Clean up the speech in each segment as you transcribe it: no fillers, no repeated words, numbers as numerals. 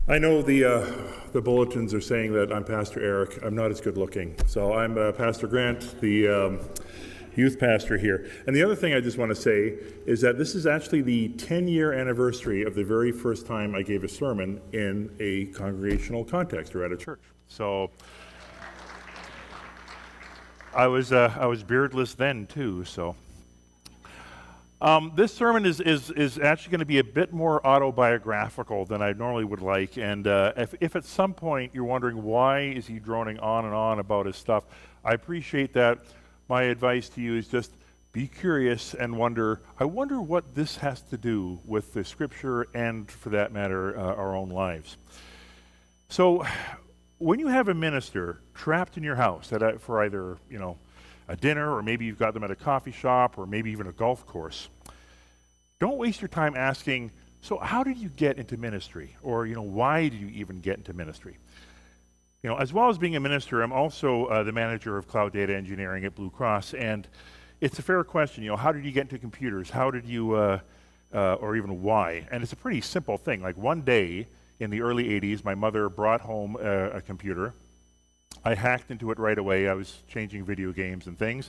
I know the bulletins are saying that I'm Pastor Eric. I'm not as good looking. So I'm Pastor Grant, the youth pastor here. And the other thing I just want to say is that this is actually the 10-year anniversary of the very first time I gave a sermon in a congregational context or at a church. So I was beardless then too, so. This sermon is actually going to be a bit more autobiographical than I normally would like, and if at some point you're wondering why is he droning on and on about his stuff, I appreciate that. My advice to you is just be curious and I wonder what this has to do with the scripture and, for that matter, our own lives. So, when you have a minister trapped in your house for either, a dinner, or maybe you've got them at a coffee shop, or maybe even a golf course, don't waste your time asking, so how did you get into ministry? Or, why did you even get into ministry? As well as being a minister, I'm also the manager of cloud data engineering at Blue Cross, and it's a fair question, how did you get into computers? How did you, or even why? And it's a pretty simple thing. Like one day in the early 80s, my mother brought home a computer. I hacked into it right away. I was changing video games and things,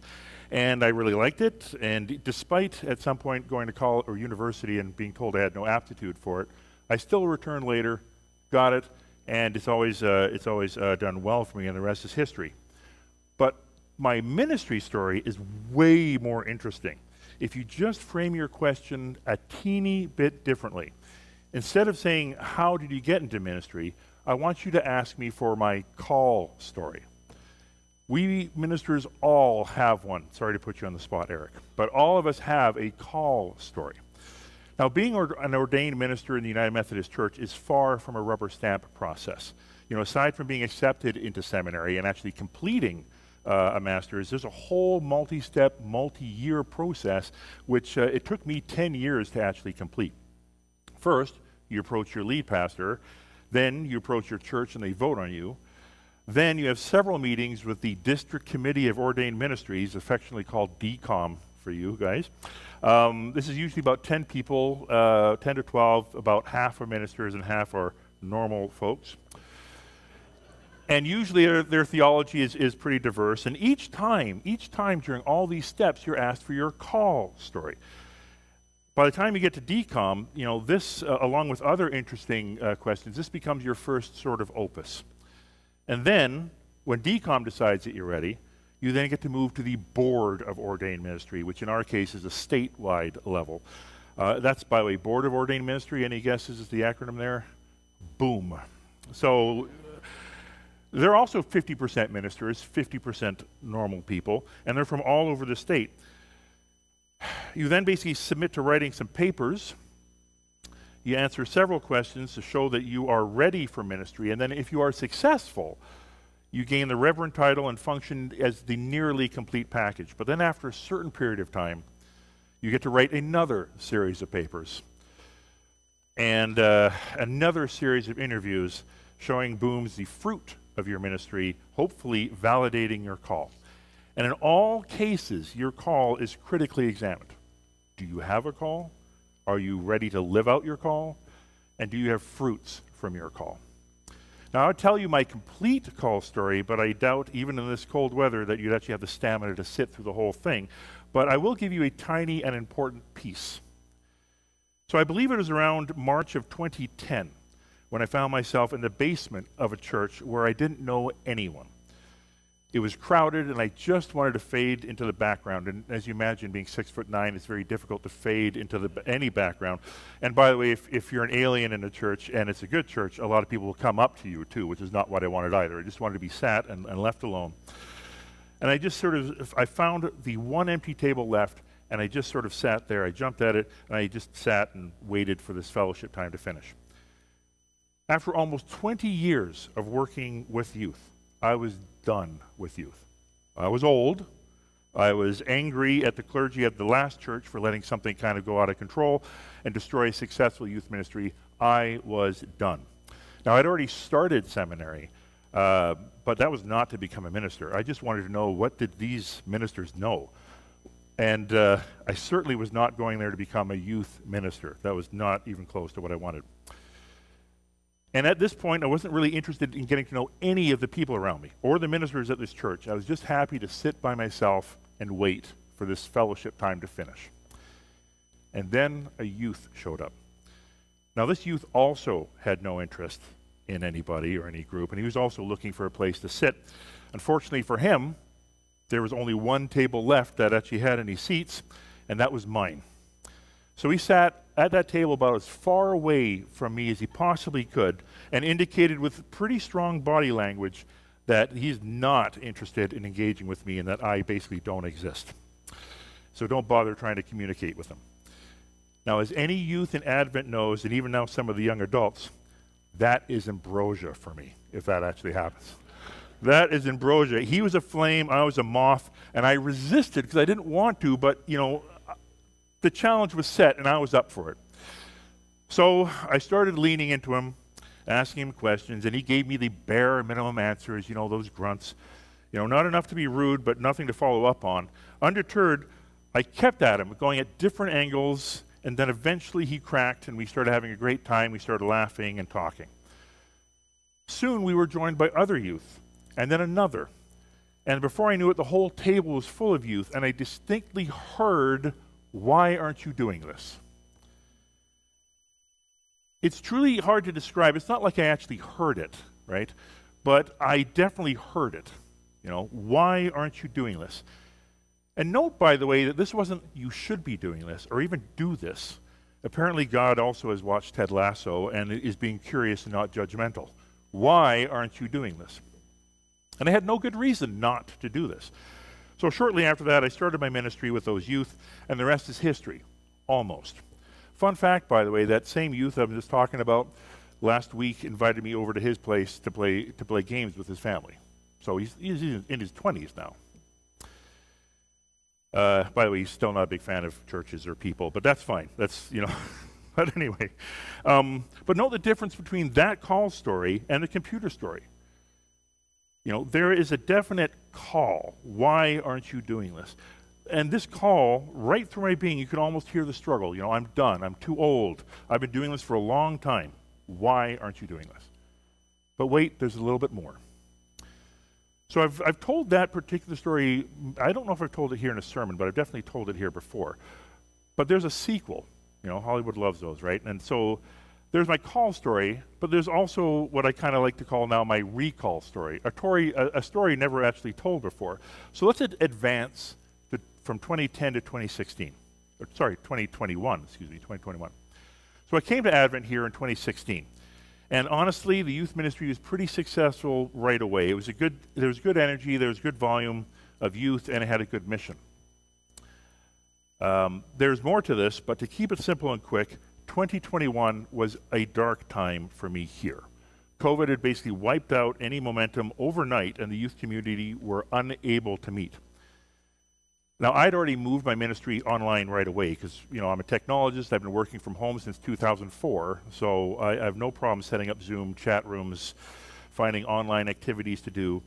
and I really liked it. And despite at some point going to college or university and being told I had no aptitude for it, I still returned later, got it, and it's always done well for me, and the rest is history. But my ministry story is way more interesting if you just frame your question a teeny bit differently. Instead of saying, how did you get into ministry, I want you to ask me for my call story. We ministers all have one. Sorry to put you on the spot, Eric, but all of us have a call story. Now, being an ordained minister in the United Methodist Church is far from a rubber stamp process. Aside from being accepted into seminary and actually completing a master's, there's a whole multi-step, multi-year process, which it took me 10 years to actually complete. First, you approach your lead pastor. Then you approach your church and they vote on you. Then you have several meetings with the District Committee of Ordained Ministries, affectionately called DCOM for you guys. This is usually about 10 people, 10 to 12, about half are ministers and half are normal folks. And usually their theology is pretty diverse. And each time during all these steps, you're asked for your call story. By the time you get to DCOM, this, along with other interesting questions, this becomes your first sort of opus. And then, when DCOM decides that you're ready, you then get to move to the Board of Ordained Ministry, which in our case is a statewide level. That's, by the way, Board of Ordained Ministry. Any guesses is the acronym there? Boom. So, they're also 50% ministers, 50% normal people, and they're from all over the state. You then basically submit to writing some papers. You answer several questions to show that you are ready for ministry, and then if you are successful, you gain the reverend title and function as the nearly complete package. But then after a certain period of time, you get to write another series of papers and another series of interviews showing Booms the fruit of your ministry, hopefully validating your call. And in all cases, your call is critically examined. Do you have a call? Are you ready to live out your call? And do you have fruits from your call? Now, I'll tell you my complete call story, but I doubt, even in this cold weather, that you'd actually have the stamina to sit through the whole thing. But I will give you a tiny and important piece. So I believe it was around March of 2010 when I found myself in the basement of a church where I didn't know anyone. It was crowded, and I just wanted to fade into the background. And as you imagine, being 6'9", it's very difficult to fade into any background. And by the way, if you're an alien in a church, and it's a good church, a lot of people will come up to you too, which is not what I wanted either. I just wanted to be sat and left alone. And I just I found the one empty table left, and I just sort of sat there. I jumped at it, and I just sat and waited for this fellowship time to finish. After almost 20 years of working with youth, I was done with youth. I was old. I was angry at the clergy at the last church for letting something kind of go out of control and destroy a successful youth ministry. I was done. Now, I'd already started seminary, but that was not to become a minister. I just wanted to know, what did these ministers know? And I certainly was not going there to become a youth minister. That was not even close to what I wanted. And at this point, I wasn't really interested in getting to know any of the people around me or the ministers at this church. I was just happy to sit by myself and wait for this fellowship time to finish. And then a youth showed up. Now, this youth also had no interest in anybody or any group, and he was also looking for a place to sit. Unfortunately for him, there was only one table left that actually had any seats, and that was mine. So he sat at that table about as far away from me as he possibly could and indicated with pretty strong body language that he's not interested in engaging with me and that I basically don't exist. So don't bother trying to communicate with him. Now, as any youth in Advent knows, and even now some of the young adults, that is ambrosia for me, if that actually happens. That is ambrosia. He was a flame, I was a moth, and I resisted because I didn't want to, but, the challenge was set, and I was up for it. So I started leaning into him, asking him questions, and he gave me the bare minimum answers, those grunts. Not enough to be rude, but nothing to follow up on. Undeterred, I kept at him, going at different angles, and then eventually he cracked, and we started having a great time. We started laughing and talking. Soon we were joined by other youth, and then another. And before I knew it, the whole table was full of youth, and I distinctly heard, "Why aren't you doing this?" It's truly hard to describe. It's not like I actually heard it, right? But I definitely heard it. Why aren't you doing this? And note, by the way, that this wasn't "you should be doing this" or even "do this." Apparently, God also has watched Ted Lasso and is being curious and not judgmental. Why aren't you doing this? And I had no good reason not to do this. So shortly after that, I started my ministry with those youth, and the rest is history, almost. Fun fact, by the way, that same youth I was just talking about last week invited me over to his place to play games with his family. So he's in his 20s now. By the way, he's still not a big fan of churches or people, but that's fine. That's, but anyway. But note the difference between that call story and the computer story. There is a definite call. Why aren't you doing this? And this call, right through my being, you can almost hear the struggle. I'm done. I'm too old. I've been doing this for a long time. Why aren't you doing this? But wait, there's a little bit more. So I've told that particular story. I don't know if I've told it here in a sermon, but I've definitely told it here before. But there's a sequel. Hollywood loves those, right? And so there's my call story, but there's also what I kind of like to call now my recall story, a story never actually told before. So let's advance from 2010 to 2016. 2021. So I came to Advent here in 2016. And honestly, the youth ministry was pretty successful right away. There was good energy, there was good volume of youth, and it had a good mission. There's more to this, but to keep it simple and quick, 2021 was a dark time for me here. COVID had basically wiped out any momentum overnight, and the youth community were unable to meet. Now, I'd already moved my ministry online right away because, I'm a technologist. I've been working from home since 2004, so I have no problem setting up Zoom chat rooms, finding online activities to do.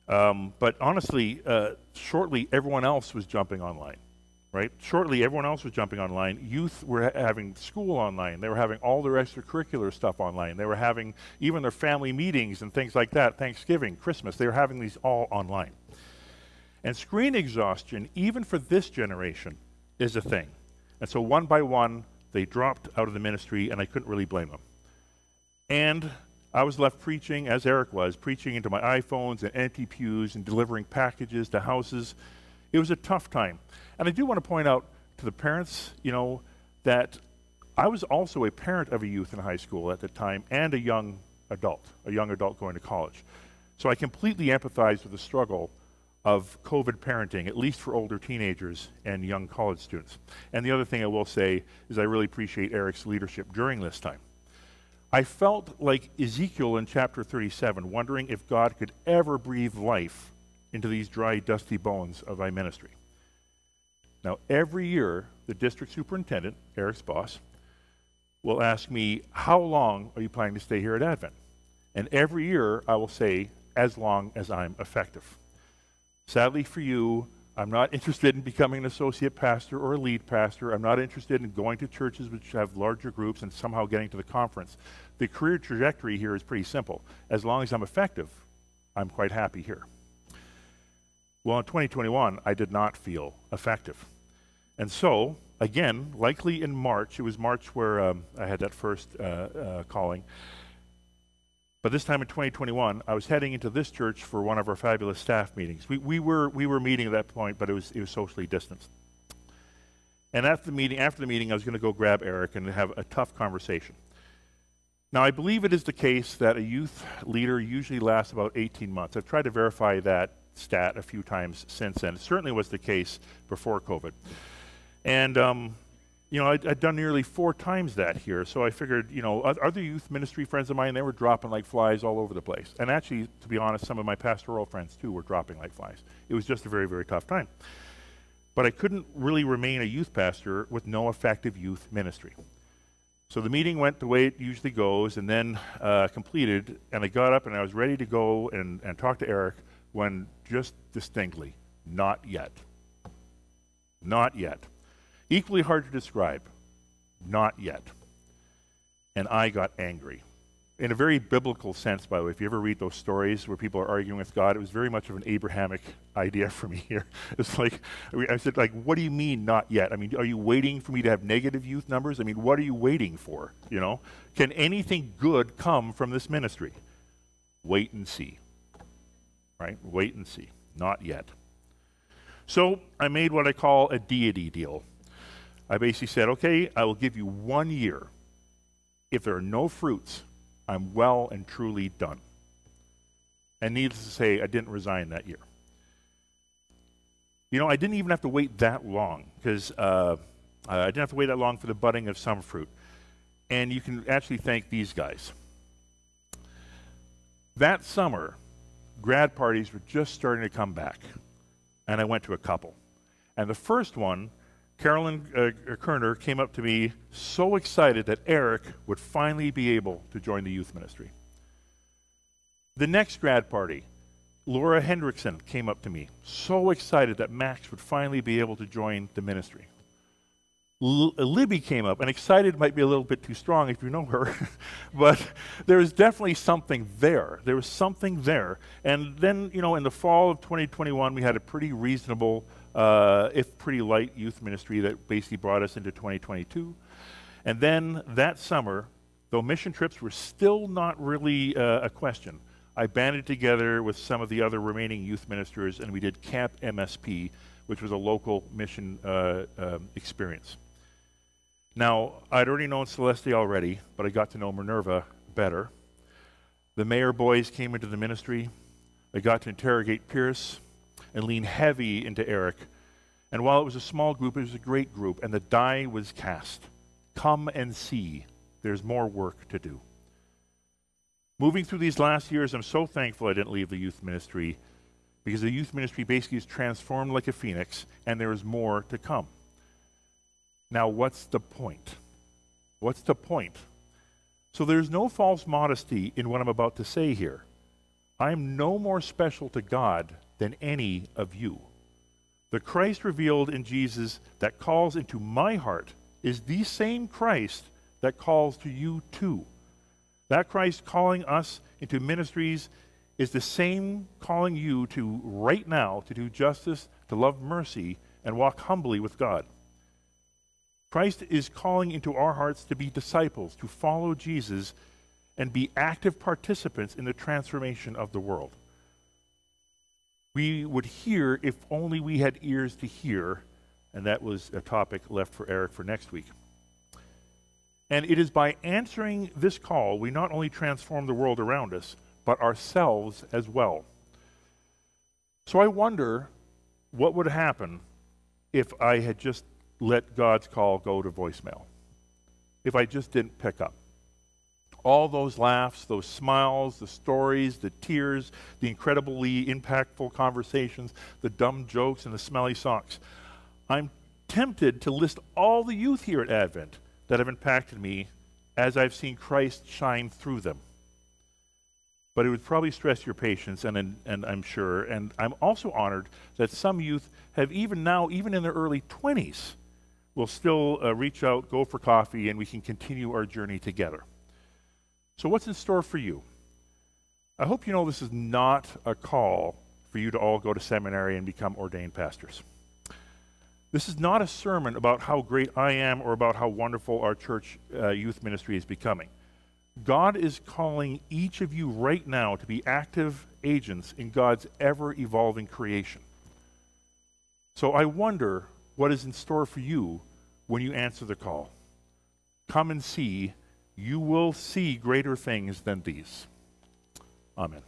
But honestly, shortly, everyone else was jumping online, right? Youth were having school online. They were having all their extracurricular stuff online. They were having even their family meetings and things like that, Thanksgiving, Christmas. They were having these all online. And screen exhaustion, even for this generation, is a thing. And so one by one, they dropped out of the ministry, and I couldn't really blame them. And I was left preaching, as Eric was, preaching into my iPhones and empty pews and delivering packages to houses. It was a tough time. And I do want to point out to the parents, that I was also a parent of a youth in high school at the time and a young adult going to college. So I completely empathize with the struggle of COVID parenting, at least for older teenagers and young college students. And the other thing I will say is I really appreciate Eric's leadership during this time. I felt like Ezekiel in chapter 37, wondering if God could ever breathe life into these dry, dusty bones of my ministry. Now, every year, the district superintendent, Eric's boss, will ask me, "How long are you planning to stay here at Advent?" And every year, I will say, "As long as I'm effective." Sadly for you, I'm not interested in becoming an associate pastor or a lead pastor. I'm not interested in going to churches which have larger groups and somehow getting to the conference. The career trajectory here is pretty simple. As long as I'm effective, I'm quite happy here. Well, in 2021, I did not feel effective. And so, again, likely in March, it was March where I had that first calling. But this time in 2021, I was heading into this church for one of our fabulous staff meetings. We were meeting at that point, but it was socially distanced. And after the meeting, I was going to go grab Eric and have a tough conversation. Now, I believe it is the case that a youth leader usually lasts about 18 months. I've tried to verify that stat a few times since then. It certainly was the case before COVID. And I'd done nearly 4 times that here, so I figured, other youth ministry friends of mine, they were dropping like flies all over the place. And actually, to be honest, some of my pastoral friends too were dropping like flies. It was just a very, very tough time. But I couldn't really remain a youth pastor with no effective youth ministry. So the meeting went the way it usually goes, and then completed, and I got up and I was ready to go and talk to Eric when just distinctly, not yet. Not yet. Equally hard to describe, not yet. And I got angry. In a very biblical sense, by the way, if you ever read those stories where people are arguing with God, it was very much of an Abrahamic idea for me here. It's like, I said, what do you mean not yet? I mean, are you waiting for me to have negative youth numbers? I mean, what are you waiting for, Can anything good come from this ministry? Wait and see, right? Wait and see, not yet. So I made what I call a deity deal. I basically said, okay, I will give you 1 year. If there are no fruits, I'm well and truly done. And needless to say, I didn't resign that year. I didn't even have to wait that long, because I didn't have to wait that long for the budding of some fruit. And you can actually thank these guys. That summer, grad parties were just starting to come back, and I went to a couple. And the first one, Carolyn Kerner came up to me so excited that Eric would finally be able to join the youth ministry. The next grad party, Laura Hendrickson came up to me so excited that Max would finally be able to join the ministry. Libby came up, and excited might be a little bit too strong if you know her, but there was definitely something there. There was something there. And then, in the fall of 2021, we had a pretty reasonable, if pretty light youth ministry that basically brought us into 2022. And then that summer, though mission trips were still not really a question, I banded together with some of the other remaining youth ministers, and we did Camp MSP, which was a local mission experience. Now, I'd already known Celeste already, but I got to know Minerva better. The Mayor boys came into the ministry. I got to interrogate Pierce and lean heavy into Eric. And while it was a small group, it was a great group, and the die was cast. Come and see. There's more work to do. Moving through these last years, I'm so thankful I didn't leave the youth ministry, because the youth ministry basically is transformed like a phoenix, and there is more to come. Now, what's the point? What's the point? So there's no false modesty in what I'm about to say here. I'm no more special to God than any of you. The Christ revealed in Jesus that calls into my heart is the same Christ that calls to you too. That Christ calling us into ministries is the same calling you to right now to do justice, to love mercy, and walk humbly with God. Christ is calling into our hearts to be disciples, to follow Jesus, and be active participants in the transformation of the world. We would hear if only we had ears to hear, and that was a topic left for Eric for next week. And it is by answering this call, we not only transform the world around us, but ourselves as well. So I wonder what would happen if I had just let God's call go to voicemail, if I just didn't pick up. All those laughs, those smiles, the stories, the tears, the incredibly impactful conversations, the dumb jokes, and the smelly socks. I'm tempted to list all the youth here at Advent that have impacted me as I've seen Christ shine through them. but it would probably stress your patience, and I'm sure. And I'm also honored that some youth have even now, even in their early 20s, will still reach out, go for coffee, and we can continue our journey together. So what's in store for you? I hope you know this is not a call for you to all go to seminary and become ordained pastors. This is not a sermon about how great I am or about how wonderful our church youth ministry is becoming. God is calling each of you right now to be active agents in God's ever-evolving creation. So I wonder what is in store for you when you answer the call. Come and see. You will see greater things than these. Amen.